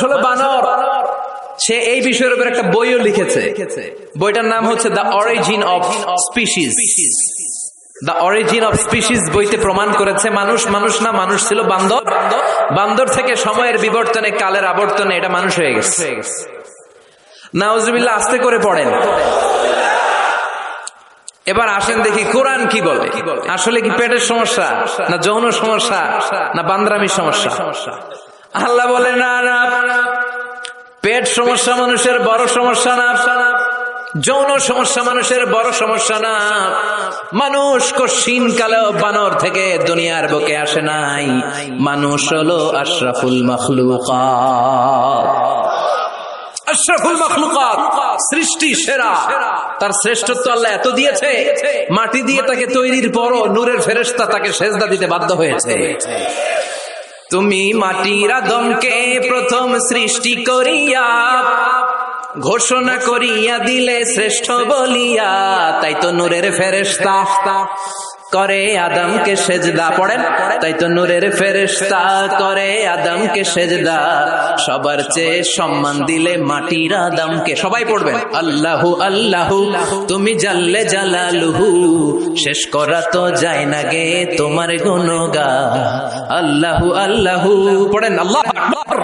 হলো বানর। সে এই বিষয়ের উপর একটা বইও লিখেছে। বইটার নাম হচ্ছে the origin of species. The origin of species বইতে প্রমাণ করেছে মানুষ না, মানুষ ছিল বান্দর। বান্দর থেকে সময়ের বিবর্তনে, কালের আবর্তনে এটা মানুষ হয়ে গেছে। নাউজুবিল্লাহ, আস্তে করে পড়েন। এবার আসেন দেখি কোরআন কি বলে। আসলে কি পেটের সমস্যা, না যৌন সমস্যা, না বান্দরামির সমস্যা? আল্লাহ বলে না, পেট সমস্যা মানুষের বড় সমস্যা না, যৌন সমস্যা মানুষের বড় সমস্যা না। মানুষ কশিন কালেও বানর থেকে দুনিয়ার বুকে আসে নাই। মানুষ হলো আশরাফুল মাখলুকাত। আশরাফুল মাখলুকাত, সৃষ্টি সেরা। তার শ্রেষ্ঠত্ব আল্লাহ এত দিয়েছে, মাটি দিয়ে তাকে তৈরির পরও নূরের ফেরেশতা তাকে সেজদা দিতে বাধ্য হয়েছে। তুমি মাটির আদমকে প্রথম সৃষ্টি করিয়া ঘোষণা করিয়া দিলে শ্রেষ্ঠ বলিয়া, তাই তো নূরের ফেরেশতা করে আদমকে সেজদা। পড়েন, তাই তো নূরের ফেরেশতা করে আদমকে সেজদা। সবার চেয়ে সম্মান দিলে মাটির আদমকে। সবাই পড়বেন, আল্লাহু আল্লাহু তুমি জাল্লে জালালুহু, শেষ করা তো যায় না গে তোমার গুণগান। আল্লাহু আল্লাহু পড়েন, আল্লাহু আকবার।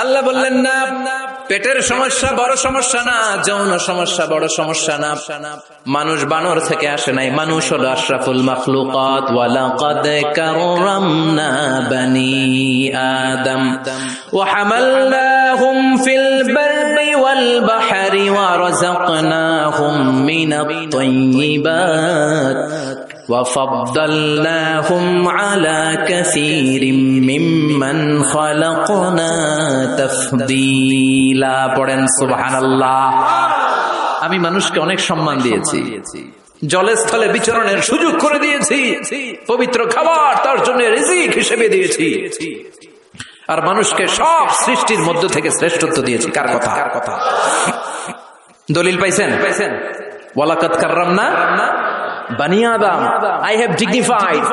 আল্লাহ বললেন না, পেটের সমস্যা বড় সমস্যা না, যৌন সমস্যা বড় সমস্যা না। মানুষ বানর থেকে আসে নাই, মানুষ হলো আশরাফুল মাখলুকাত। ওয়ালাকাদ কাররামনা বানি আদম ওয়া হামালনাহুম ফিল বাররি ওয়াল বাহরি ওয়া রাযাকনাহুম মিনাত তাইয়্যিবাত وَفَضَّلْنَاهُمْ عَلَى كَثِيرٍ مِّمَّنْ خَلَقْنَا تَفْضِيلًا পড়েন সুবহানাল্লাহ। আমি মানুষকে অনেক সম্মান দিয়েছি, জলে স্থলে বিচরণের সুযোগ করে দিয়েছি, পবিত্র খাবার তার জন্য রিজিক হিসেবে দিয়েছি, আর মানুষকে সব সৃষ্টির মধ্য থেকে শ্রেষ্ঠত্ব দিয়েছি। কার কথা? দলিল পাইছেন? ওয়ালাকাদ কাররামনা Bani Adam, I have dignified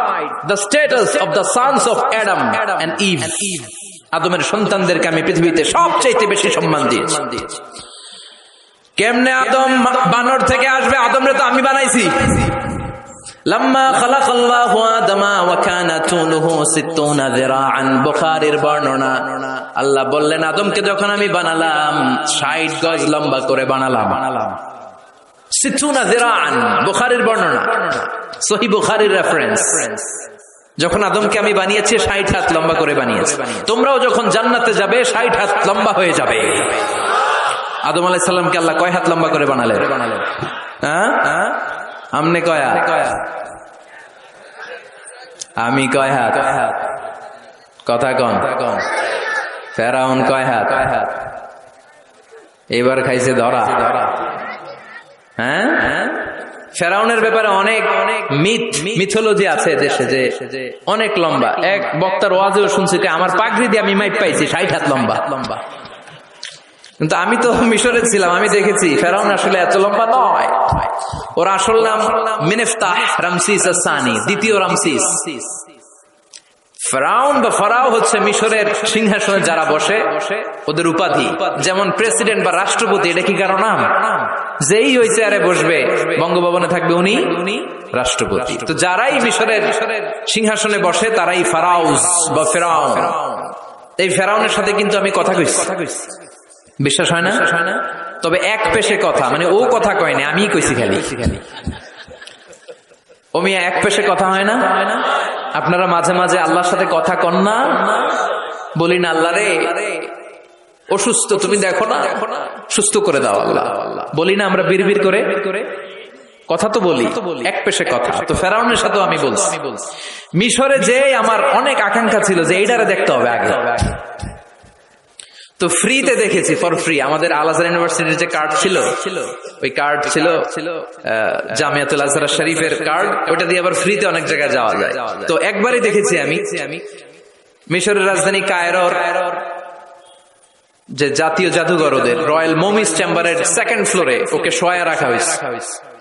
the status of the sons of Adam and Eve. আদমের সন্তানদেরকে আমি পৃথিবীতে সবচেয়ে বেশি সম্মান দিয়েছি। কেমনে আদম বানর থেকে আসবে? আদমরে তো আমি বানাইছি। লাম্মা খালাকাল্লাহু আদামা ওয়া কানা তুলুহু 60 যিরাআন, বুখারীর বর্ণনা। আল্লাহ বললেন, আদমকে যখন আমি বানালাম 60 গজ লম্বা করে বানালাম। 60 যিরাআন, বুখারীর বর্ণনা, সহিহ বুখারীর রেফারেন্স। যখন আদমকে আমি বানিয়েছি 60 হাত লম্বা করে বানিয়েছি। তোমরাও যখন জান্নাতে যাবে 60 হাত লম্বা হয়ে যাবে। আদম আলাইহিস সালামকে আল্লাহ কয় হাত লম্বা করে বানালেন? হ্যাঁ, আমনে কয় হাত? আমি কয় হাত? কথা কন। ফেরাউন কয় হাত? এবার খাইছে ধরা। হ্যাঁ, ফেরাউনের ব্যাপারে অনেক মিথোলজি আছে দেশে, যে অনেক লম্বা। এক বক্তার ওয়াজেও শুনছি যে আমার পাগড়ি দিয়ে আমি মাইপ পাইছি 60 হাত লম্বা। কিন্তু আমি তো মিশরে ছিলাম, আমি দেখেছি ফেরাউন আসলে এত লম্বা নয়। ওর আসল নাম মিনেফতাহ রামসিস আস-সানি, দ্বিতীয় রামসিস। ফেরাউন বা ফারাও হচ্ছে মিশরের সিংহাসনে যারা বসে ওদের উপাধি। যেমন প্রেসিডেন্ট বা রাষ্ট্রপতি, এটা কি কারো নাম? যেই ওই চেয়ারে বসবে, বঙ্গভবনে থাকবে উনি রাষ্ট্রপতি। তো যারাই মিশরের সিংহাসনে বসে তারাই ফারাউস বা ফেরাউন। এই ফেরাউনের সাথে কিন্তু আমি কথা কইছি, বিশ্বাস হয় না? তবে এক পেশে কথা, মানে ও কথা কয়নি, আমি কইছি খালি। ও মিয়া, এক পেশে কথা হয় না? আপনারা মাঝে মাঝে আল্লাহর সাথে কথা কন না? বলি না, আল্লাহ রে অসুস্থ, তুমি দেখো না, সুস্থ করে দাও আল্লাহ। বলি না আমরা বিড়বিড় করে? কথা তো বলি, এক পেশে কথা। তো ফেরাউনের সাথেও আমি বলছি। মিশরে যে আমার অনেক আকাঙ্ক্ষা ছিল যে এইটারে দেখতে হবে আগে। তো ফ্রিতে দেখেছি, ফর ফ্রি। আমাদের আল আজহার ইউনিভার্সিটির যে কার্ড ছিল, ওই কার্ড ছিল জামিয়াতুল আজহার শরীফের কার্ড, ওটা দিয়ে আবার ফ্রিতে অনেক জায়গায় যাওয়া যায়। তো একবারই দেখেছি আমি মিশরের রাজধানী কায়রোর যে জাতীয় জাদুঘর, ওদের রয়্যাল মোমিস চেম্বারের 2nd ফ্লোরে ওকে শোয়া রাখা হয়েছে।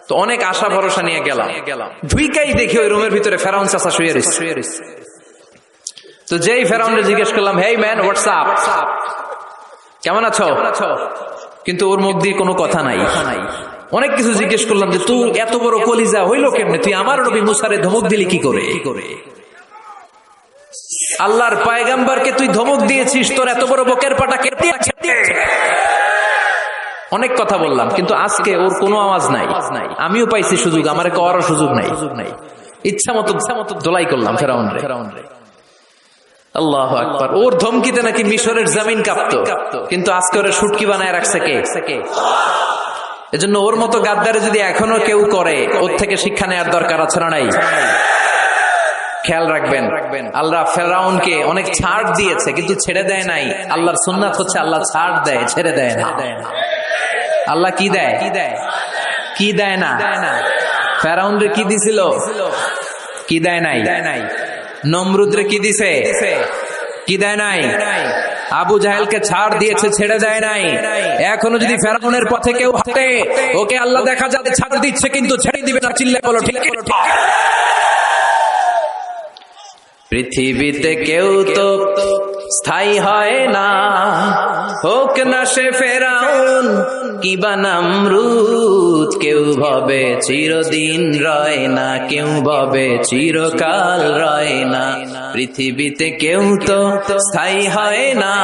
তো অনেক আশা ভরসা নিয়ে গেলাম। ঢুইকাই দেখি ওই রুমের ভিতরে ফেরাউন চাচা শুয়ে রয়েছে। তো যেই ফেরাউনকে জিজ্ঞেস করলাম, হেই ম্যান, হোয়াটস আপ, কেমন আছো, কিন্তু ওর মুখ দিয়ে কোনো কথা নাই। অনেক কিছু জিজ্ঞেস করলাম যে তুই এত বড় কলিজা হইলো কেমনে, তুই আমার নবী মুসারে ধমক দিলি কি করে? আল্লাহর পয়গম্বরকে তুই ধমক দিয়েছিস, তোর এত বড় বকের পাটা কেটে অনেক কথা বললাম, কিন্তু আজকে ওর কোনো আওয়াজ নাই। আমিও পাইছি সুযোগ, আমার করার সুযোগ নাই। ইচ্ছা মতো দোলাই করলাম ফেরাউন রে। আল্লাহু আকবার। ওর ধমকিতে নাকি মিশরের জমিন কাঁপতো, কিন্তু আজকে ওরা শুটকি বানায় রাখছে কে? এজন্য ওর মতো গাদ্দারে যদি এখনো কেউ করে, ওর থেকে শিক্ষা নেওয়ার দরকার আছে না নাই? খেয়াল রাখবেন, আল্লাহ ফেরাউনকে অনেক ছাড় দিয়েছে, কিন্তু ছেড়ে দেয় নাই। আল্লাহর সুন্নাত হচ্ছে আল্লাহ ছাড় দেয়, ছেড়ে দেয় না। আল্লাহ কি দেয়, কি দেয় না? ফেরাউনরে কি দিছিল? কি দেয় নাই? নমরুদরে কি দিছে? কি দেয় নাই? আবু জাহেলকে ছাড় দিয়েছে, ছেড়ে দেয় নাই। এখনো যদি ফেরাউনের পথে কেউ হাঁটে, ওকে আল্লাহ দেখা যাবে ছাড় দিচ্ছে, কিন্তু ছেড়ে দিবে না। চিল্লায় বলো ঠিক। পৃথিবীতে কেউ তো স্থায়ী হয় না, হোক না সে ফেরাউন কিবা নমরুদ। কেউ ভাবে চিরদিন রয় না, কেউ ভাবে চিরকাল রয় না। পৃথিবীতে কেউ তো স্থায়ী হয় না,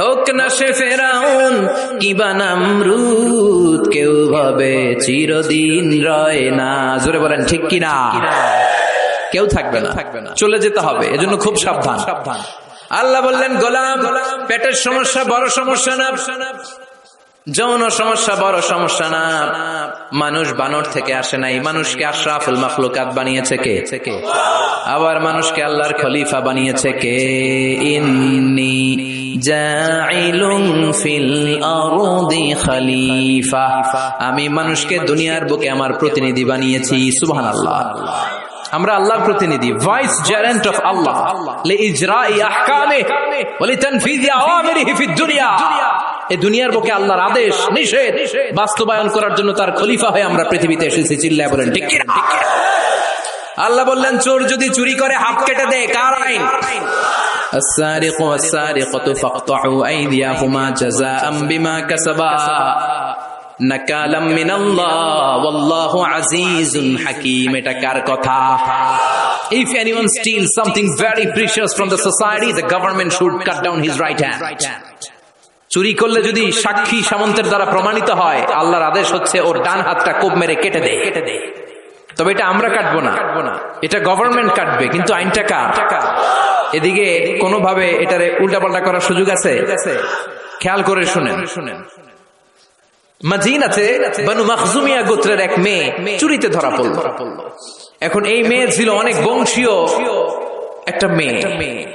হোক না সে ফেরাউন কিবা নমরুদ। কেউ ভাবে চিরদিন রয় না। জোরে বলেন ঠিক কিনা? কেউ থাকবে না, চলে যেতে হবে। এজন্য খুব সাবধান। আল্লাহ বললেন, গোলাম, পেটের সমস্যা বড় সমস্যা না, যৌন সমস্যা বড় সমস্যা না। মানুষ বানর থেকে আসে নাই, মানুষকে আশরাফুল মাখলুকাত বানিয়েছে কে? আবার মানুষকে আল্লাহর খলিফা বানিয়েছে কে? ইন্নী জাইলুন ফিল আরদি খলিফা। আমি মানুষকে দুনিয়ার বুকে আমার প্রতিনিধি বানিয়েছি। সুবহানাল্লাহ। আমরা আল্লাহর প্রতিনিধি, ভাইস জেরেন্ট অফ আল্লাহ, লিইজরাই আহকামিহি ওয়া লিতানফিজি আওয়ামিরিহি ফিদ দুনিয়া। এই দুনিয়ার বুকে আল্লাহর আদেশ নিষেধ বাস্তবায়ন করার জন্য তার খলিফা হয়ে আমরা পৃথিবীতে এসেছি। চিল্লায় বলেন ঠিক কি না? আল্লাহ বললেন, চোর যদি চুরি করে হাত কেটে দেয়, কার আইন? আস-সারিকু ওয়াস-সারিকাতু ফাকতাউ আইদিয়াহুমা জাযাআম বিমা কাসাবা নাকালাম মিনাল্লাহ ওয়াল্লাহু আজিজুন হাকীম। এটা কার কথা? If anyone steals something very precious from the society, the government should cut down his right hand. চুরি করলে যদি সাক্ষী সামন্তের দ্বারা প্রমাণিত হয়, আল্লাহর আদেশ হচ্ছে ওর ডান হাতটা কোপ মেরে কেটে দে। তবে এটা আমরা কাটবো না, এটা গভর্নমেন্ট কাটবে, কিন্তু আইনটা কার? এদিকে কোনোভাবে এটারে উল্টাপাল্টা করার সুযোগ আছে? খেয়াল করে শুনেন। মাদিনাতে বনু মাখজুমিয়া গোত্রের এক মেয়ে চুরিতে ধরা পড়ল। এখন এই মেয়ে ছিল অনেক বংশীয় একটা মেয়ে।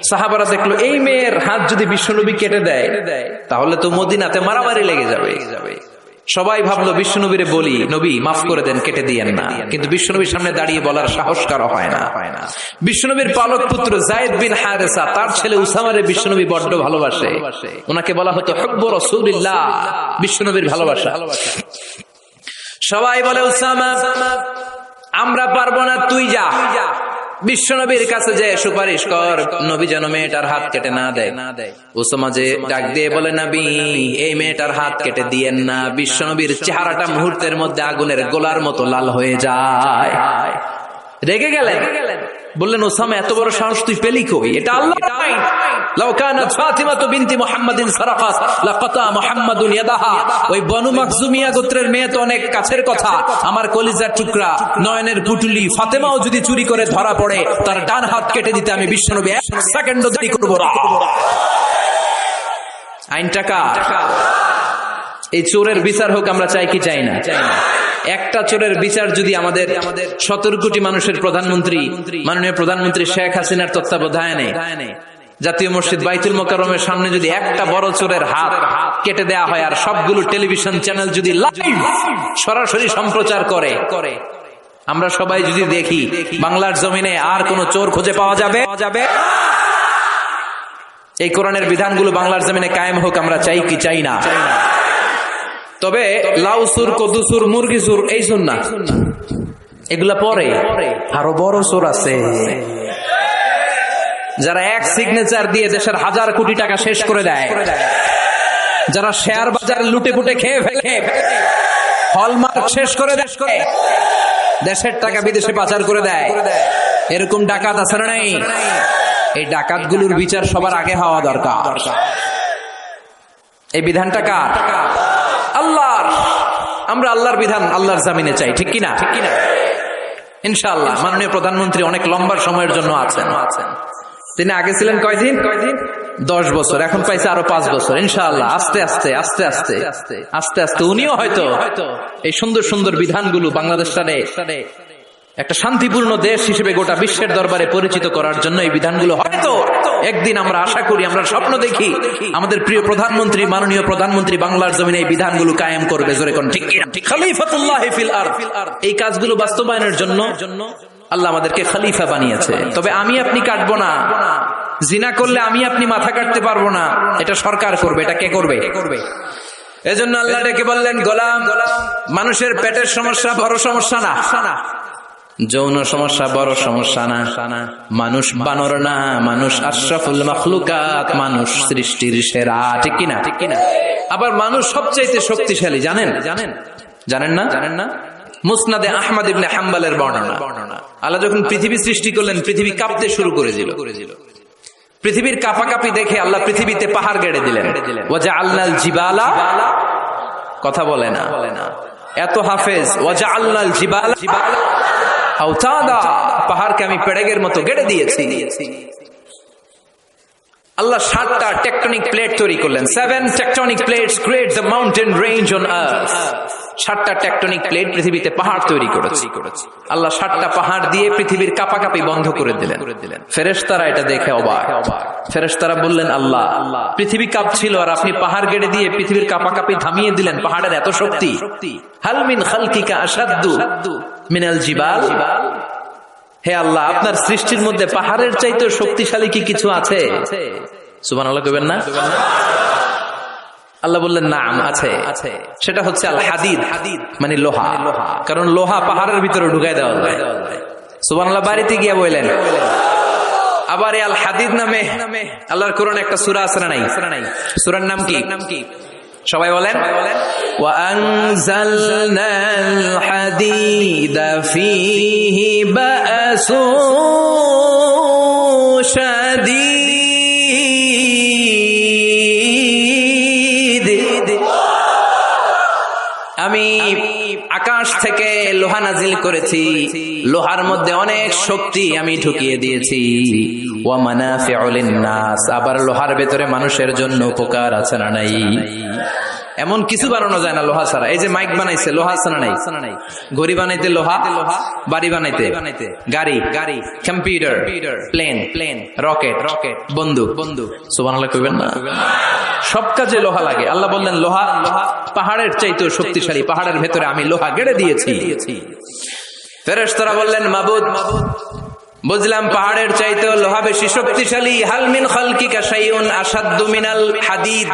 সাহাবারা দেখলো এই মেয়ের হাত যদি বিশ্বনবী কেটে দেয়, তাহলে তো মদিনাতে মারামারি লেগে যাবে। সবাই ভাবলো বিশ্বনবীরে বলি, নবী মাফ করে দেন, কেটে দিয়েন না। কিন্তু বিশ্বনবীর সামনে দাঁড়িয়ে বলার সাহস কারো হয় না। বিশ্বনবীর পালক পুত্র যায়েদ বিন হারেসা, তার ছেলে উসামারে বিশ্বনবী বড্ড ভালোবাসে। ওনাকে বলা হতো হুব্বু রাসূলিল্লাহ, বিশ্বনবীর ভালোবাসা। সবাই বলে, উসামা আমরা পারবো না, তুই যা বিশ্বনবীর কাছে যে সুপারিশ কর, নবী যেন মেয়েটার হাত কেটে না দেয়। উসামা যে ডাক দিয়ে বলে, নবী এই মেয়েটার হাত কেটে দিয়েন না। বিশ্বনবীর চেহারাটা মুহূর্তের মধ্যে আগুনের গোলার মতো লাল হয়ে যায়। রেগে গেলেন, বললেন, ওসামা এত বড় সাহস তুই পেলি কই? এটা আল্লাহর আইন। লাউ কানাত ফাতিমাতু বিনতি মুহাম্মাদিন সারাকাত লাকাতা মুহাম্মাদুন ইয়াদাহা। ওই বনু মাখজুমিয়া গোত্রের মেয়ে তো অনেক কাছের কথা, আমার কলিজার টুকরা, নয়নের পুটুলি ফাতেমাও যদি চুরি করে ধরা পড়ে, তার ডান হাত কেটে দিতে আমি বিশ্বনবী এক সেকেন্ডও দেরি করব না। আইনটা কার? এই চোরের বিচার হোক আমরা চাই কি চাই না? একটা চোরের বিচার যদি আমাদের 17 কোটি মানুষের প্রধানমন্ত্রী, মাননীয় প্রধানমন্ত্রী শেখ হাসিনার তত্ত্বাবধানে জাতীয় মসজিদ বাইতুল মোকাররমের সামনে যদি একটা বড় চোরের হাত কেটে দেয়া হয়, আর সবগুলো টেলিভিশন চ্যানেল যদি লাইভ সরাসরি সম্প্রচার করে, আমরা সবাই যদি দেখি, বাংলার জমিনে আর কোন চোর খুঁজে পাওয়া যাবে? এই কোরআনের বিধানগুলো বাংলার জমিনে কায়েম হোক আমরা চাই কি চাই না? তবে লাউ সুর, কদু সুর, মুরগি সুর এই সুর না, এগুলা পরে আরো বড় সুর আছে। যারা এক সিগনেচার দিয়ে দেশের হাজার কোটি টাকা শেষ করে দেয়, যারা শেয়ার বাজার লুটে পুটে খেয়ে ফেলে, হলমার্ক শেষ করে দেশের টাকা বিদেশে পাচার করে দেয়, এরকম ডাকাত আছে না নাই? এই ডাকাতগুলোর বিচার সবার আগে হওয়া দরকার। এই বিধানটা কার? আল্লাহর। আমরা আল্লাহর বিধান আল্লাহর জামিনে চাই, ঠিক কিনা? ইনশাআল্লাহ। মাননীয় প্রধানমন্ত্রী অনেক লম্বা সময়ের জন্য আছেন। তিনি আগে ছিলেন কয়দিন? 10 বছর। এখন পাইছে আরো 5 বছর। ইনশাআল্লাহ আস্তে আস্তে আস্তে আস্তে আস্তে আস্তে উনিও হয়তো এই সুন্দর সুন্দর বিধানগুলো বাংলাদেশটারে একটা শান্তিপূর্ণ দেশ হিসেবে গোটা বিশ্বের দরবারে পরিচিত করার জন্য এই বিধানগুলো হয়তো একদিন, আমরা আশা করি, আমরা স্বপ্ন দেখি, আমাদের প্রিয় প্রধানমন্ত্রী, মাননীয় প্রধানমন্ত্রী বাংলার জমিনে এই বিধানগুলো কায়েম করবে। জোরে কোন ঠিক কিনা? খলিফাতুল্লাহ ফিল আরদ। এই কাজগুলো বাস্তবায়নের জন্য আল্লাহ আমাদেরকে খলিফা বানিয়েছে। তবে আমি আপনি কাটবো না। জিনা করলে আমি আপনি মাথা কাটতে পারবো না, এটা সরকার করবে। এটা কে করবে? এজন্য আল্লাহ ডেকে বললেন, গোলাম, মানুষের পেটের সমস্যা বড় সমস্যা না, যৌন সমস্যা বড় সমস্যা না, মানুষ বানর না, মানুষ আশরাফুল মাখলুকাত, মানুষ সৃষ্টির সেরা, ঠিক কিনা? আবার মানুষ সবচাইতে শক্তিশালী, জানেন না? মুসনাদে আহমদ ইবনে হাম্বলের বর্ণনা, আল্লাহ যখন পৃথিবী সৃষ্টি করলেন, পৃথিবী কাঁপতে শুরু করে দিল। পৃথিবীর কাঁপাকাঁপি দেখে আল্লাহ পৃথিবীতে পাহাড় গেড়ে দিলেন। ওয়াজআলনাল জিবালা, কথা বলে না, এত হাফেজ। ওয়াজআলনাল জিবালা আওতাদা, পাহাড়কে আমি পেড়েগের মতো গেড়ে দিয়েছি। আল্লাহ 7টা টেকটনিক প্লেট তৈরি করলেন। 7 tectonic plates create the mountain range on earth. 7টা টেকটনিক প্লেট পৃথিবীতে পাহাড় তৈরি করেছে। আল্লাহ 7টা পাহাড় দিয়ে পৃথিবীর কাঁপাকাঁপি বন্ধ করে দিলেন। ফেরেশতারা এটা দেখে অবাক। ফেরেশতারা বললেন, আল্লাহ, পৃথিবী কাঁপছিল আর আপনি পাহাড় গেড়ে দিয়ে পৃথিবীর কাঁপাকাঁপি থামিয়ে দিলেন। পাহাড়ের এত শক্তি। হাল মিন খালকিকা আশাদ্দু মিনাল জিবাল। হে আল্লাহ, আপনার সৃষ্টির মধ্যে পাহাড়ের চাইতে শক্তিশালী কি কিছু আছে? সুবহানাল্লাহ কইবেন না? আল্লাহ বললেন, নাম আছে। সেটা হচ্ছে আল হাদিদ, মানে লোহা। কারণ লোহা পাহাড়ের ভিতরে ঢুকাই দেওয়া যায়। সুবহানাল্লাহ। বাড়িতে গিয়ে বললেন। আবার এই আল হাদিদ নামে আল্লাহর কোরআনে একটা সূরা আছে না নাই? সূরার নাম কি? সবাই বলেন। ওয়া আনজালনাল হাদিদা ফীহি বা'সুন শাদীদ। আমি আকাশ থেকে লোহা নাজিল করেছি, লোহার মধ্যে অনেক শক্তি আমি ঢুকিয়ে দিয়েছি। ওয়া মানাফিউ লিন-নাস, আবার লোহার ভেতরে মানুষের জন্য উপকার আছে না নাই? এমন কিছু বানানো যায় না লোহা ছাড়া। এই যে মাইক বানাইছে, লোহা আছে না নাই? ঘড়ি বানাইতে লোহা, বাড়ি বানাইতে গাড়ি, কম্পিউটার, প্লেন, রকেট, বন্দুক। সুবহানাল্লাহ কইবেন না? সব কাজে লোহা লাগে। আল্লাহ বললেন, লোহা পাহাড়ের চাইতেও শক্তিশালী, পাহাড়ের ভেতরে আমি লোহা গেড়ে দিয়েছি। ফেরেশতারা বললেন, মাবুদ, বুঝলাম পাহাড়ের চাইতেও লোহা বেশি শক্তিশালী। হাল মিন খালকিকা শাইউন আশাদ্দু মিনাল হাদিদ।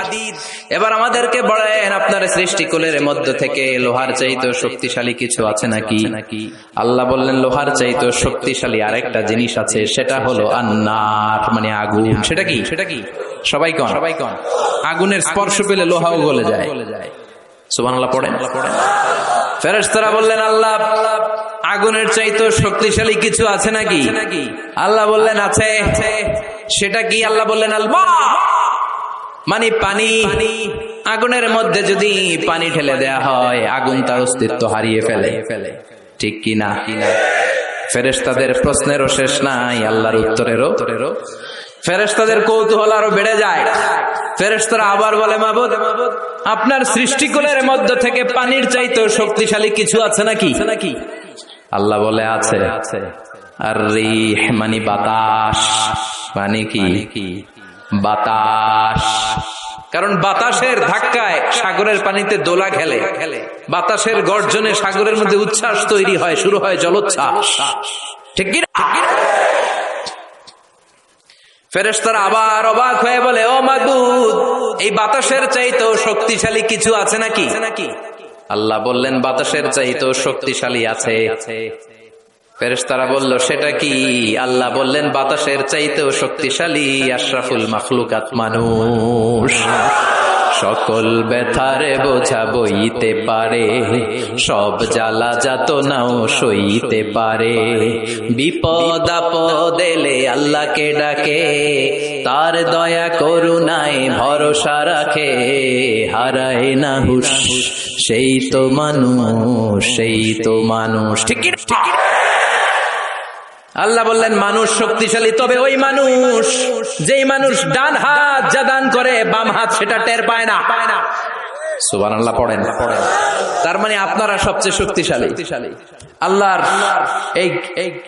এবার আমাদেরকে বলেন, আপনার সৃষ্টিকুলের মধ্য থেকে লোহার চাইতেও শক্তিশালী কিছু আছে নাকি? আল্লাহ বললেন, লোহার চাইতেও শক্তিশালী আরেকটা জিনিস আছে, সেটা হলো আন্নার, মানে আগুন। সেটা কি? সবাই কন। আগুনের স্পর্শ পেলে লোহাও গলে যায়। সুবহানাল্লাহ পড়েন। ফেরেশতারা বললেন, আল্লাহ, আগুনের চাইতেও শক্তিশালী কিছু আছে নাকি? আল্লাহ বললেন, আছে। সেটা কি? আল্লাহ বললেন, আল মা, মানে পানি। আগুনের মধ্যে যদি পানি ঢেলে দেয়া হয়, আগুন তার অস্তিত্ব হারিয়ে ফেলে, ঠিক কি না? ফেরেশতাদের প্রশ্নেরও শেষ নাই, আল্লাহর উত্তরেরও। ফেরেশতাদের কৌতূহল আরো বেড়ে যায়। ফেরেশতারা আবার বলে, মাবুদ, আপনার সৃষ্টিকুলের মধ্য থেকে পানির চাইতেও শক্তিশালী কিছু আছে নাকি? আল্লাহ বলে, আছে। আর রিহ, মানে বাতাস। মানে কি? বাতাস। কারণ বাতাসের ধাক্কায় সাগরের পানিতে দোলা খেলে, বাতাসের গর্জনে সাগরের মধ্যে উচ্ছ্বাস তৈরি হয়, শুরু হয় জলোচ্ছ্বাস, ঠিক কি না? ফেরেশতারা আবার অবাক হয়ে বলে, ও মাবুদ, এই বাতাসের চাইতেও শক্তিশালী কিছু আছে নাকি? আল্লাহ বললেন, বাতাসের চাইতেও শক্তিশালী আছে। ফেরেশতারা বলল সেটা কি? আল্লাহ বললেন বাতাসের চাইতেও শক্তিশালী আশরাফুল মাখলুকাত মানুষ। সকল ব্যথারে বোঝা বইতে পারে, সব জ্বালা যাতনাও সইতে পারে। বিপদ আপদ এলে আল্লাহকে ডাকে, তার দয়া করুণায় ভরসা রাখে। হারায় না হুশ সেই তো মানুষ, সেই তো মানুষ। ঠিক কি? আল্লাহ বললেন মানুষ শক্তিশালী, তবে ওই মানুষ যেই মানুষ ডান হাত যা দান করে বাম হাত সেটা টের পায় না। সুবহানাল্লাহ পড়েন। তার মানে আপনারা সবচেয়ে শক্তিশালী। আল্লাহর এই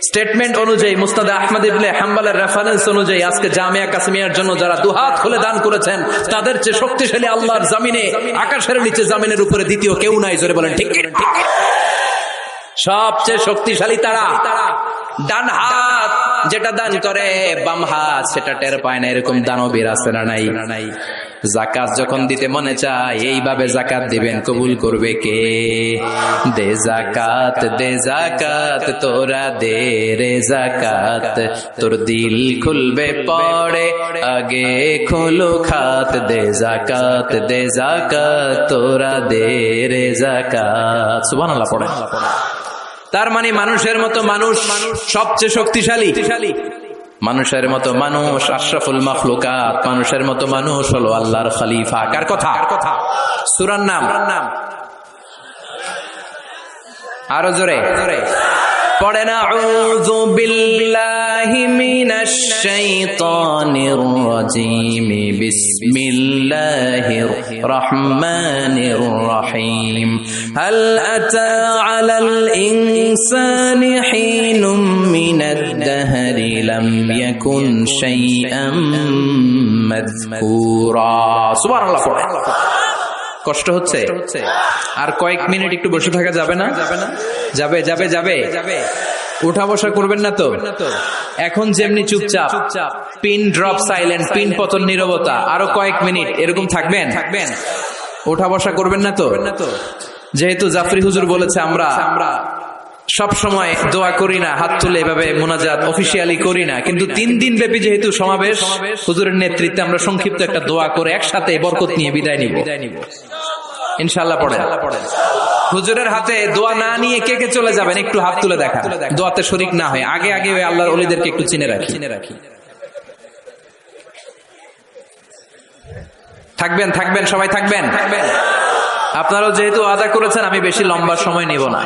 স্টেটমেন্ট অনুযায়ী মুসনাদ আহমদ ইবনে হাম্বলের রেফারেন্স অনুযায়ী আজকে জামিয়া কাসিমিয়ার জন্য যারা দুহাত খুলে দান করেছেন তাদের চেয়ে শক্তিশালী আল্লাহর জমিনে, আকাশের নিচে জমিনের উপরে দ্বিতীয় কেউ নাই। জোরে বলেন ঠিক। সবচেয়ে শক্তিশালী তারা। ডান হাত যেটা দান করে বাম হাত সেটা টের পায় না, এরকম দানবীর আছে না নাই? যাকাত যখন দিতে মনে চায় এইভাবে যাকাত দিবেন, কবুল করবে কে? দে যাকাত তোরা দে রে যাকাত, তোর দিল খুলবে পড়ে আগে খোলো খাত। দে যাকাত তোরা দে রে যাকাত। সুবহানাল্লাহ পড়ে। তার মানে মানুষের মতো মানুষ সবচেয়ে শক্তিশালী। মানুষের মতো মানুষ আশরাফুল মাখলুকাত। মানুষের মতো মানুষ হলো আল্লাহর খলিফা। কার কথা? সূরার নাম আরো জোরে পড়েন। আউযু বিল্লাহি মিনাশ শাইতানির রাজীম। বিসমিল্লাহির রহমানির রহিম। হাল আতা আলাল ইনসানি হিনুম মিনাদ দাহরি লাম ইয়াকুন শাইআম মাযকুরা। সুবহানাল্লাহ। কষ্ট হচ্ছে? আর কয়েক মিনিট একটু বসে থাকা যাবে না? যাবে। উঠা বসা করবেন না তো? এখন যেমনি চুপচাপ, পিন ড্রপ সাইলেন্ট, পিন পতন নীরবতা, আরো কয়েক মিনিট এরকম থাকবেন। উঠা বসা করবেন না তো? যেহেতু জাফরি হুজুর বলেছে আমরা সব সময় দোয়া করি না, হাত তুলে এভাবে মুনাজাত অফিসিয়ালি করি না, কিন্তু 3 দিন ব্যাপী যেহেতু সমাবেশ, হুজুরের নেতৃত্বে আমরা সংক্ষিপ্ত একটা দোয়া করে একসাথে বরকত নিয়ে বিদায় নিব ইনশাআল্লাহ। পড়ে হুজুরের হাতে দোয়া না নিয়ে কে কে চলে যাবেন একটু হাত তুলে দেখা, দোয়াতে শরীক না হয়। আগে ওই আল্লাহর ওলিদেরকে একটু চিনে রাখি। থাকবেন সবাই থাকবেন। আপনারাও যেহেতু আদা করেছেন আমি বেশি লম্বা সময় নিব না,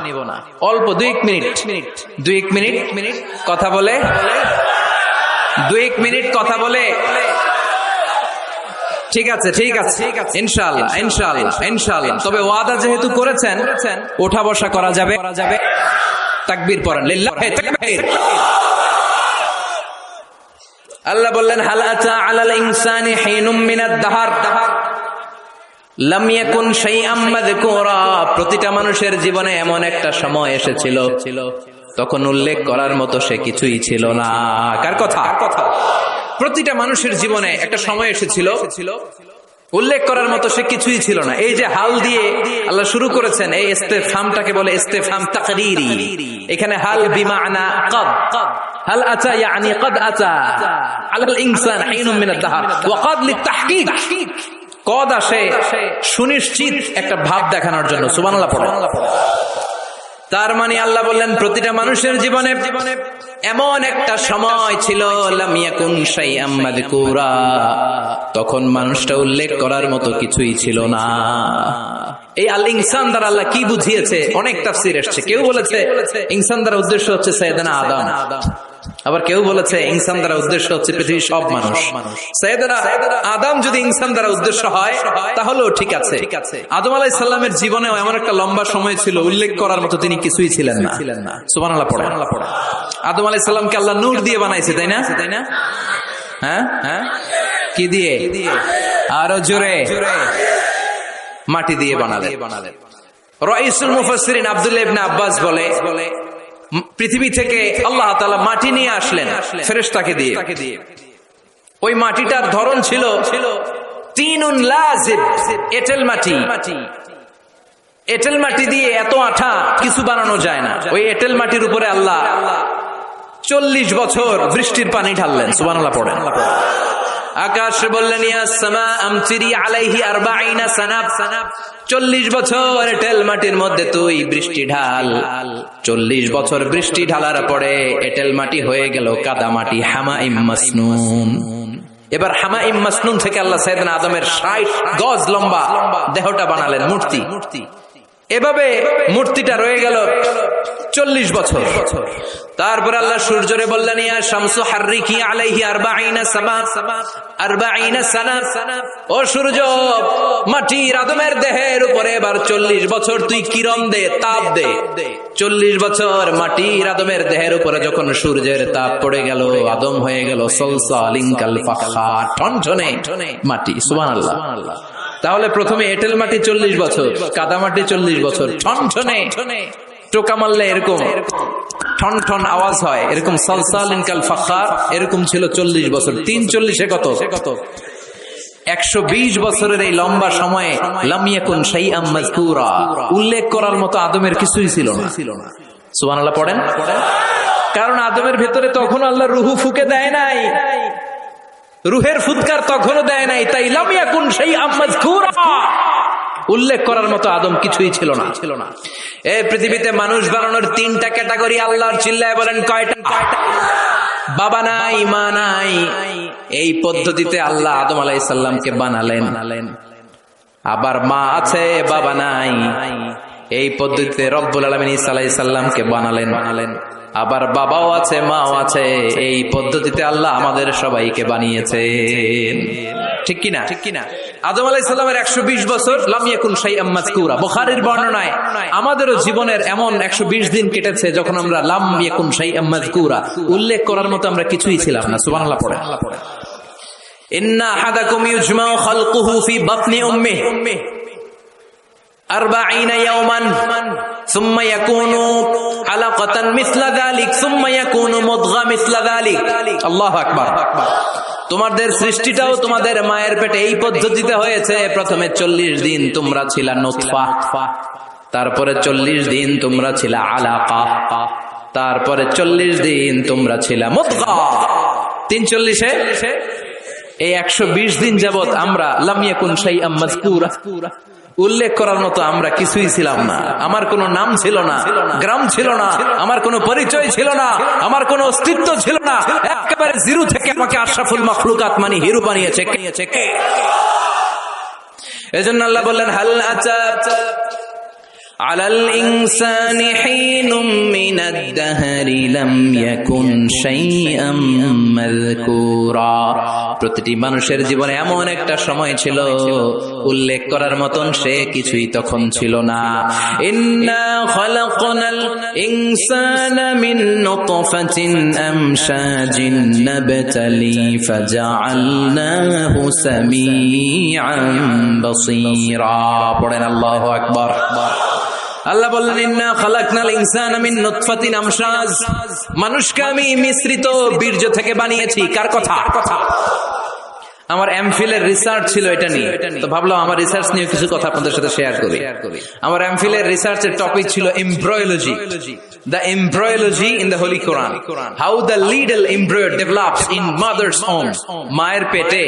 অল্প 2 মিনিট কথা বলে 2 মিনিট কথা বলে। ঠিক আছে ইনশাআল্লাহ। তবে ওয়াদা যেহেতু করেছেন ওঠা বসা করা যাবে। তাকবীর পড়েন, লিল্লাহি তাকবীর। আল্লাহ বললেন হাল আতা আলাল ইনসানি হিনুম মিনাদ দাহর লাম ইয়াকুন শাইআম মাযকুরা। প্রতিটা মানুষের জীবনে এমন একটা সময় এসেছিল তখন উল্লেখ করার মতো সে কিছুই ছিল না। কার কথা? প্রতিটা মানুষের জীবনে একটা সময় এসেছিল উল্লেখ করার মতো সে কিছুই ছিল না। এই যে হাল দিয়ে আল্লাহ শুরু করেছেন, এই ইস্তেফহামটাকে বলে ইস্তেফহাম তাকরীরি। এখানে হাল বিমানা কদ, হাল আতা ইয়ানি কদ আতা আলাল ইনসান হিনুম মিনাদ দাহর ওয়া কদ লিতাহকিক। কদ আসে সুনিশ্চিত একটা ভাব দেখানোর জন্য। সুবহানাল্লাহ পড়ো। তার মানে আল্লাহ বললেন প্রতিটা মানুষের জীবনে এমন একটা সময় ছিল লাম ইয়াকুন শাইআম মাযকুরা, তখন মানুষটা উল্লেখ করার মতো কিছুই ছিল না। এই আল ইনসান দ্বারা আল্লাহ কি বুঝিয়েছে অনেক তাফসীর এসেছে। কেউ বলেছে ইনসান দ্বারা উদ্দেশ্য হচ্ছে সাইয়েদনা আদম, আবার কেউ বলেছে ইনসান দ্বারা উদ্দেশ্য হচ্ছে পৃথিবীর সব মানুষ। সাইয়েদনা আদম যদি ইনসান দ্বারা উদ্দেশ্য হয় তাহলেও ঠিক আছে। আদম আলাইহিস সালামের জীবনেও এমন একটা লম্বা সময় ছিল উল্লেখ করার মতো তিনি কিছুই ছিলেন না। সুবহানাল্লাহ পড়ে। আদম আলাইহিস সালামকে আল্লাহ নূর দিয়ে বানাইছে, তাই না? হ্যাঁ, কি দিয়ে? আরো জোরে, মাটি দিয়ে বানালেন। রাইসুল মুফাসসিরিন আব্দুল্লাহ ইবনে আব্বাস বলে পৃথিবী থেকে আল্লাহ তাআলা মাটি নিয়ে আসলেন ফেরেশতাকে দিয়ে। ওই মাটিটার ধরন ছিল তিনুন লাজিব, এঁটেল মাটি। এঁটেল মাটি দিয়ে এত আঠা কিছু বানানো যায় না। ওই এঁটেল মাটির উপরে আল্লাহ 40 বছর বৃষ্টির পানি ঢাললেন। সুবহানাল্লাহ পড়েন। আকাশ বললেন ইয়া সামা আমতিরি আলাইহি 40 সানা, 40 বছর এঁটেল মাটির মধ্যে তুই বৃষ্টি ঢাল। 40 বছর বৃষ্টি ঢালার পরে এঁটেল মাটি হয়ে গেল কাদা মাটি, হামাইম মাসনুন। এবার হামাইম মাসনুন থেকে আল্লাহ সাইয়েদনা আদমের 60 গজ লম্বা দেহটা বানালেন, মূর্তি। এভাবে মূর্তিটা রয়ে গেল 40 বছর। তারপর আল্লাহ সূর্যরে বললেন ইয়া শামসু হাররিকি আলাইহি 40 সানা, ও সূর্য মাটির আদমের দেহের উপরে এবার 40 বছর তুই কিরণ দে, তাপ দে। 40 বছর মাটির আদমের দেহের উপরে যখন সূর্যের তাপ পড়ে গেল, আদম হয়ে গেল সলসালিন কাল ফাখার, ঠনঠনে মাটি। সুবহানাল্লাহ। তাহলে প্রথমে এঁটেল মাটি 40 বছর, কাদা মাটি 40 বছর, ঠনঠনে টোকা মারলে এরকম ঠন ঠন আওয়াজ হয়, এরকম সালসালিন কাল ফাখার, এরকম ছিল 40 বছর। 3 40 কত? 120 বছরের এই লম্বা সময়ে লাম ইয়াকুন শাইআম মাযকুরা, উল্লেখ করার মতো আদমের কিছুই ছিল না। সুবহানাল্লাহ পড়েন। কারণ আদমের ভেতরে তখন আল্লাহ রুহু ফুঁকে দেয় নাই, রুহের ফুৎকার তখনও দেয় নাই, তাই লাম ইয়াকুন শাইআম মাযকুরা, উল্লেখ করার মতো আদম কিছুই ছিল না। এই পৃথিবীতে মানুষ বানানোর 3টা ক্যাটাগরি আল্লাহর, চিল্লায় বলেন কয়টা? বাবা নাই, মা নাই। এই পদ্ধতিতে আল্লাহ আদম আলাইহিস সালামকে বানালেন। আবার মা আছে, বাবা নাই। এই পদ্ধতিতে রব্বুল আলামিন ঈসা আলাইহিস সালামকে বানালেন। আবার বাবাও আছে, মাও আছে। এই পদ্ধতিতে আল্লাহ আমাদের সবাইকে বানিয়েছেন। ঠিক কিনা? আদম আলাইহিস সালামের 120 বছর লাম ইয়াকুন শাইআম মাযকুরা। বুখারীর বর্ণনায় আমাদেরও জীবনের এমন 120 দিন কেটেছে যখন আমরা লাম ইয়াকুন শাইআম মাযকুরা, উল্লেখ করার মতো আমরা কিছুই ছিলাম না। সুবহানাল্লাহ পড়েন। ইন্না আহাদাকুম ইউজমাউ খালকুহু ফি বাতনি উম্মিহি 40 ইয়াওমান সুম্মা ইয়াকুনু আলাকাতান মিসলা যালিক সুম্মা ইয়াকুনু মুদগা মিসলা যালিক। আল্লাহু আকবার। তোমাদের সৃষ্টিটাও তোমাদের মায়ের পেটে এই পদ্ধতিতে হয়েছে। প্রথমে 40 দিন তোমরা ছিলা নুতফা, তারপরে 40 দিন তোমরা ছিলা আলাকা, তারপরে 40 দিন তোমরা ছিলা মুদগা। 3 40 এই 120 দিন যাবত আমরা লাম ইয়াকুন শাইআম মাযকুরা, উল্লেখ করার মতো আমরা কিছুই ছিলাম না। আমার কোনো নাম ছিল না, গ্রাম ছিল না, আমার কোনো পরিচয় ছিল না, আমার কোনো অস্তিত্ব ছিল না। একেবারে জিরো থেকে আমাকে আশরাফুল মাখলুকাত মানে হিরো বানিয়েছে কে? এজন্য আল্লাহ বললেন হাল আতা আলাল ইনসানি হিনুম মিনাদ দাহরি লাম ইয়াকুন শাইআম মাযকুরা। প্রতিটি মানুষের জীবনে এমন একটা সময় ছিল, উল্লেখ করার মতন সে কিছুই তখন ছিল না। ইন্না খালাকনাল ইনসানা মিন নুতফাতিন আমশাজিন নাবতালি ফাজআলনাহু সামিআন বাসীরা। পড়েন আল্লাহু আকবার। আল্লাহ বললেন ইন্না খালাকনাল ইনসানা মিন নুতফাতিন আমশাজ, মানুষকে আমি মিশ্রিত বীর্য থেকে বানিয়েছি। কার কথা? আমার এমফিলের রিসার্চ ছিল এটা নিয়ে, তো ভাবলাম আমার রিসার্চ নিয়ে কিছু কথা আপনাদের সাথে শেয়ার করি। আমার এমফিলের রিসার্চের টপিক ছিল embryology, the embryology in the Holy Quran, how the little embryo develops in mother's womb, মায়ের পেটে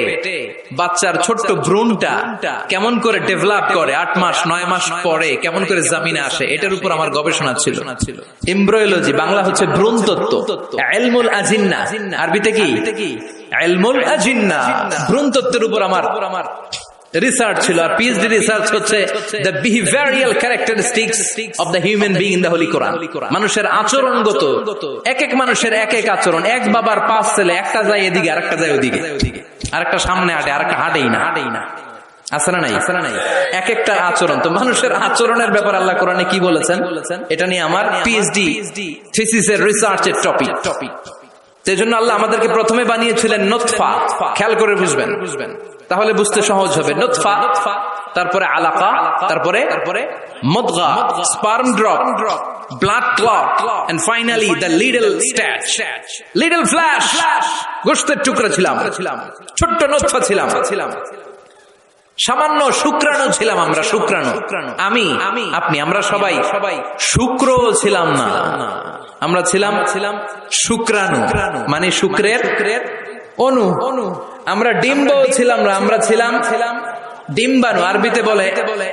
বাচ্চার ছোট্ট ভ্রূণটা কেমন করে ডেভেলপ করে, 8 মাস 9 মাস পরে কেমন করে জমিনে আসে, এটার উপর আমার গবেষণা ছিল। এমব্রয়োলজি বাংলা হচ্ছে ভ্রূণতত্ত্ব, ইলমুল আজিন্না আরবিতে কি? ইলমুল আজিন্না, ভ্রূণতত্ত্বের উপর আমার রিসার্চ ছিল। আর পিএইচডি রিসার্চ হচ্ছে the behavioural characteristics of the human being in the holy Quran. মানুষের আচরণগত, এক এক মানুষের এক এক আচরণ। এক বাবার 5 ছেলে, একটা যায় এদিকে আরেকটা যায় ওদিকে, আরেকটা সামনে হাঁটে আরেকটা হাঁটেই না। আছে না নাই? এক একটা আচরণ। তো মানুষের আচরণের ব্যাপারে আল্লাহ কোরআনে কি বলেছেন, এটা নিয়ে আমার পিএইচডি থিসিসের রিসার্চের টপিক। সেজন্য আল্লাহ আমাদেরকে প্রথমে বানিয়েছিলেন নুতফা। খেয়াল করে বুঝবেন, তাহলে বুঝতে সহজ হবে। নুতফা, তারপরে আলাকা, তারপরে মুদগা, sperm drop, blood clot, and finally the little stitch, little flesh. গোশতের টুকরা ছিলাম, ছোট্ট নুতফা ছিলাম। সামান্য শুক্রাণু ছিলাম আমরা, শুক্রাণু। আমি আপনি আমরা সবাই শুক্র ছিলাম না, আমরা ছিলাম শুক্রাণু, মানে শুক্রের অণু। আমরা ডিম্ব ছিলাম না, আমরা ছিলাম ডিম্বাণু। আরবিতে বলে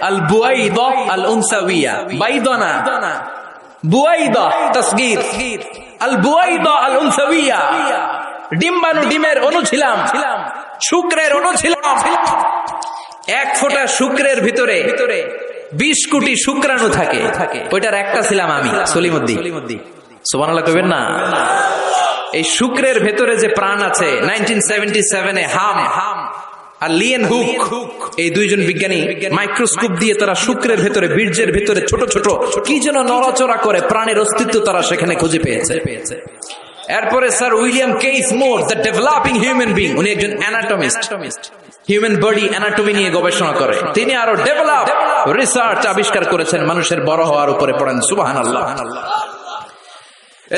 আল বুয়াইদা আল উনসাউইয়া, বাইদানা বুয়াইদা তাসগীর, আল বুয়াইদা আল উনসাউইয়া। ডিম্বাণু, ডিমের অণু ছিলাম, শুক্রের অণু ছিলাম। এক ফোঁটা শুক্রের ভিতরে 20 কোটি শুক্রাণু থাকে, ওইটার একটা ছিলাম আমি, সলিমুদ্দিন। সুবহানাল্লাহ কইবেন না? এই শুক্রের ভেতরে যে প্রাণ আছে, 1977-এ হাম আর লিয়েন হুক, এই দুইজন বিজ্ঞানী মাইক্রোস্কোপ দিয়ে তারা শুক্রের ভেতরে, বীর্যের ভেতরে ছোট ছোট কি যেন নড়াচড়া করে, প্রাণের অস্তিত্ব তারা সেখানে খুঁজে পেয়েছে। এরপরে sir William case more, the developing human being, উনি একজন অ্যানাটমিস্ট, হিউম্যান বডি অ্যানাটমি নিয়ে গবেষণা করে। তিনি আরো ডেভেলপ রিসার্চ আবিষ্কার করেছেন মানুষের বড় হওয়ার উপরে। পড়েন সুবহানাল্লাহ।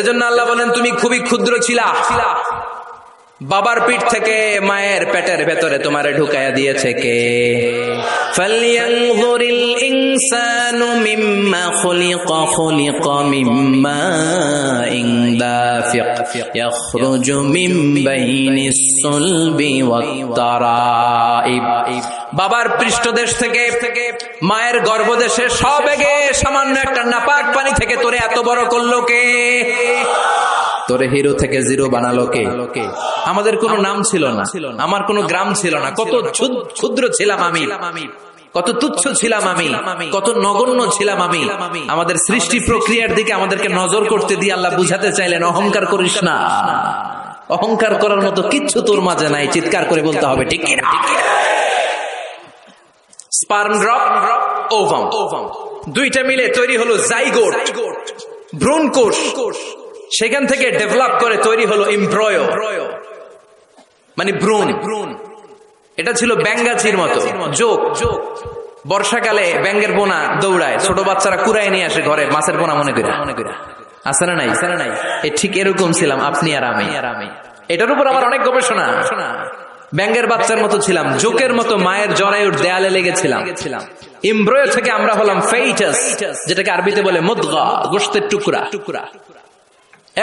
এজন্য আল্লাহ বলেন তুমি খুবই ক্ষুদ্র ছিলা, বাবার পিঠ থেকে মায়ের পেটের ভেতরে তোমারে ঢুকাইয়া দিয়েছে কে? ফালইয়ানযুরিল ইনসানু মিম্মা খুলিকা, খুলিকা মিম্মা দাফিক ইয়াখরুজু মিন বাইনিস সুলবি ওয়াত তারাইব। বাবার পৃষ্ঠদেশ থেকে, মায়ের গর্ভদেশে সবেগে সামান্য একটা নাপাক পানি থেকে তোরে এত বড় করলো কে? তোরে হিরো থেকে জিরো বানালো কে? আমাদের কোনো নাম ছিল না, আমার কোনো গ্রাম ছিল না। কত ক্ষুদ্র ছিলাম আমি, কত তুচ্ছ ছিলাম আমি, কত নগণ্য ছিলাম আমি। আমাদের সৃষ্টি প্রক্রিয়ার দিকে আমাদেরকে নজর করতে দিয়ে আল্লাহ বুঝাতে চাইলেন অহংকার করিস না। অহংকার করার মতো কিচ্ছু তোর মাঝে নাই, চিৎকার করে বলতে হবে ঠিক কি না? স্পার্ম ড্রপ, ওভাম, দুইটা মিলে তৈরি হলো জাইগোট, ভ্রূণ কোষ। সেখান থেকে ডেভেলপ করে তৈরি হলো এমব্রয়ো, মানে ভ্রূণ। এটা ছিল ব্যাঙ্গাচির মতো যোগ। বর্ষাকালে ব্যাঙ্গের পোনা দৌড়ায়, ছোট বাচ্চারা কুড়ায় নিয়ে আসে ঘরে মাছের পোনা মনে করে। আছে না নাই? এই ঠিক এরকম ছিলাম আপনি আর আমি। এটার উপর আবার অনেক গবেষণা। ব্যাঙ্গের বাচ্চার মতো ছিলাম, জোকের মতো মায়ের জরায়ুর দেয়ালে লেগেছিলাম। এমব্রয়ো থেকে আমরা হলাম ফেইটাস, যেটাকে আরবিতে বলে মুদগা, গোশতের টুকরা।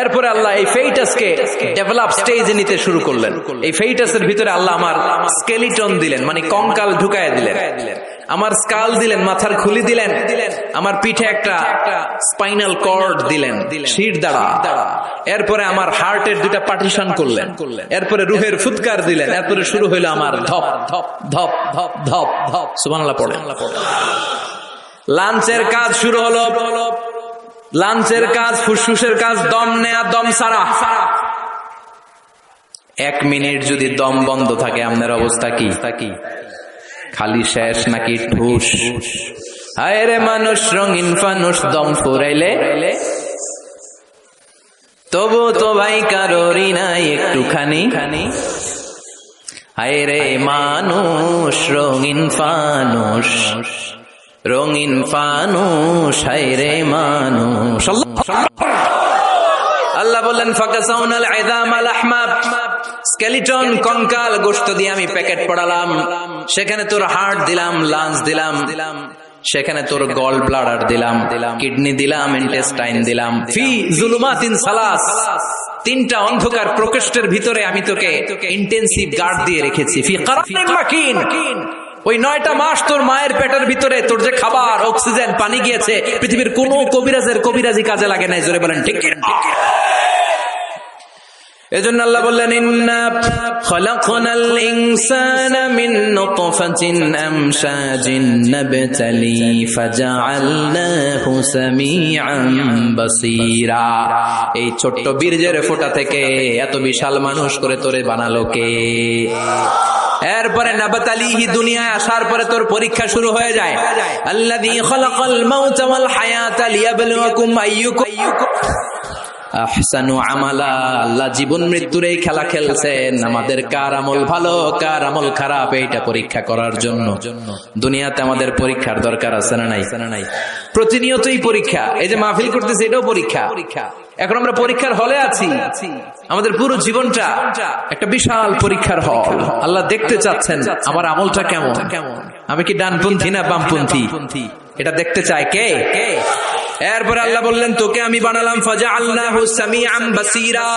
এরপরে আল্লাহ এই ফেইটাসকে ডেভেলপ স্টেজে নিতে শুরু করলেন। এই ফেইটাসের ভিতরে আল্লাহ আমার স্কেলিটন দিলেন, মানে কঙ্কাল ঢুকায় দিলেন। আমার স্কাল দিলেন, মাথার খুলি দিলেন। আমার পিঠে একটা স্পাইনাল কর্ড দিলেন, শির দাঁড়া। এরপরে আমার হার্টের দুটা পার্টিশন করলেন। এরপরে রুহের ফুৎকার দিলেন। এরপরে শুরু হইলো আমার ধপ ধপ ধপ ধপ ধপ ধপ। সুবহানাল্লাহ পড়ে। লাঞ্চের কাজ শুরু হলো। লাঞ্চের কাজ, ফুসফুসের কাজ, দম নেয়া, দম সারা। 1 মিনিট যদি দম বন্ধ থাকে আপনার অবস্থা কি? খালি শেষ নাকি ঠুস? হায় রে মানুষ রঙিন ফানুষ, দম ফুরাইলে তবু তো ভাই কারোরই নাই একটুখানি। হায় রে মানুষ রঙিন ফানুষ, রঙিন ফানুষ, হায় রে মানুষ। আল্লাহ বললেন ফাকাসাউনাল ইযামা লাহমা, স্কেলিটন কঙ্কাল গোশত দিয়ে আমি প্যাকেট পড়ালাম। সেখানে তোর হার্ট দিলাম, লাঞ্চ দিলাম, সেখানে তোর গল ব্লাডার দিলাম, কিডনি দিলাম, ইন্টেস্টাইন দিলাম। ফি যুলুমাতিন সালাস, 3টা অন্ধকার প্রকোষ্ঠের ভিতরে আমি তোকে ইন্টেনসিভ গার্ড দিয়ে রেখেছি। ফি কারানিন মাকিন, ওই 9টা মাস তোর মায়ের পেটের ভিতরে তোর যে খাবার, অক্সিজেন, পানি গিয়েছে, পৃথিবীর কোন কবিরাজের কবিরাজি কাজে লাগে নাই। জোরে বলেন ঠিক কি না? এজন্য আল্লাহ বললেন ইন্না খালাকনাল ইনসানা মিন নুতফাতিন আমশাজিন নাবতালি ফাজআলনাহু সামিআন বাসীরা। এই ছোট্ট বীর্যের ফোঁটা থেকে এত বিশাল মানুষ করে তোরে বানালো কে? এরপরে নাবতালিহি, দুনিয়ায় আসার পরে তোর পরীক্ষা শুরু হয়ে যায়। আল্লাযী খালাকাল মাউতা ওয়াল হায়াতা লিয়াবলুয়াকুম আইয়ুকুম আহসানু আমালা। আল্লাহ জীবন মৃত্যুর এই খেলা খেলছেন আমাদের কার আমল ভালো কার আমল খারাপ এইটা পরীক্ষা করার জন্য। দুনিয়াতে আমাদের পরীক্ষার দরকার আছে না নাই? প্রতিনিয়তই পরীক্ষা। এই যে মাহফিল করতেছে এটাও পরীক্ষা। এখন আমরা পরীক্ষার হলে আছি। আমাদের পুরো জীবনটা একটা বিশাল পরীক্ষার হল। আল্লাহ দেখতে চাচ্ছেন আমার আমলটা কেমন, আমি কি ডানপন্থী না বামপন্থী, এটা দেখতে চায় কে? এরপরে আল্লাহ বললেন তোকে আমি বানালাম ফাজআলনাহু সামিআন বাসীরা,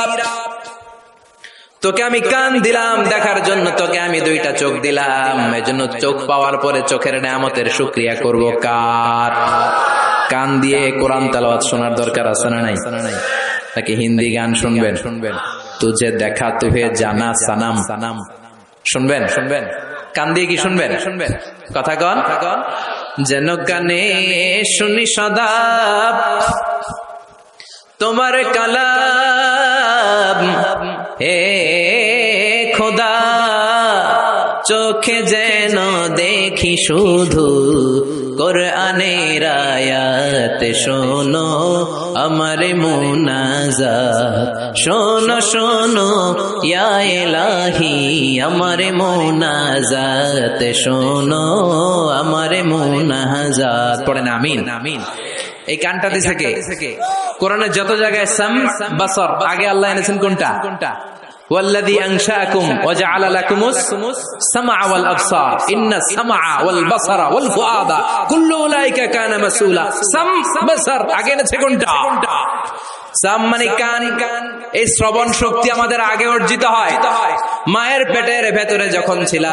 তোকে আমি কান দিলাম দেখার জন্য, তোকে আমি দুইটা চোখ দিলাম। এজন্য চোখ পাওয়ার পরে চোখের নেয়ামতের শুকরিয়া করব কার? কান দিয়ে কোরআন তেলাওয়াত শোনার দরকার আছে না নাই? নাকি হিন্দি গান শুনবেন? তুঝে দেখা তুহে জানা সানাম শুনবেন? কান দিয়ে কি শুনবেন? কথা কন। যেন কানে শুনি সদা তোমার কালাম, হে খোদা চোখে যেন দেখি শুধু কোরআনের আয়াত। শোনো আমার মুনাজাত, শোনো শোনো ইয়া ইলাহি আমার মুনাজাত, শোনো আমার মুনাজাত। পড়েন আমিন। এই কানটা দিছে কে? কোরআনের যত জায়গায় সাম বাসর আগে আল্লাহ এনেছেন কোনটা? ওয়াল্লাযী আনশাআকুম ওয়া জাআলা লাকুমুস সামআ ওয়াল আবসার ইন্নাস সামআ ওয়াল বাসারা ওয়াল ফুআদা কুল্লু উলাইকা কানা মাসউলা। সাম বাসর আগে এনেছে কোনটা? সাম মানে কান। এই শ্রবণ শক্তি আমাদের আগে অর্জিত হয়। মায়ের পেটের ভেতরে যখন ছিলাম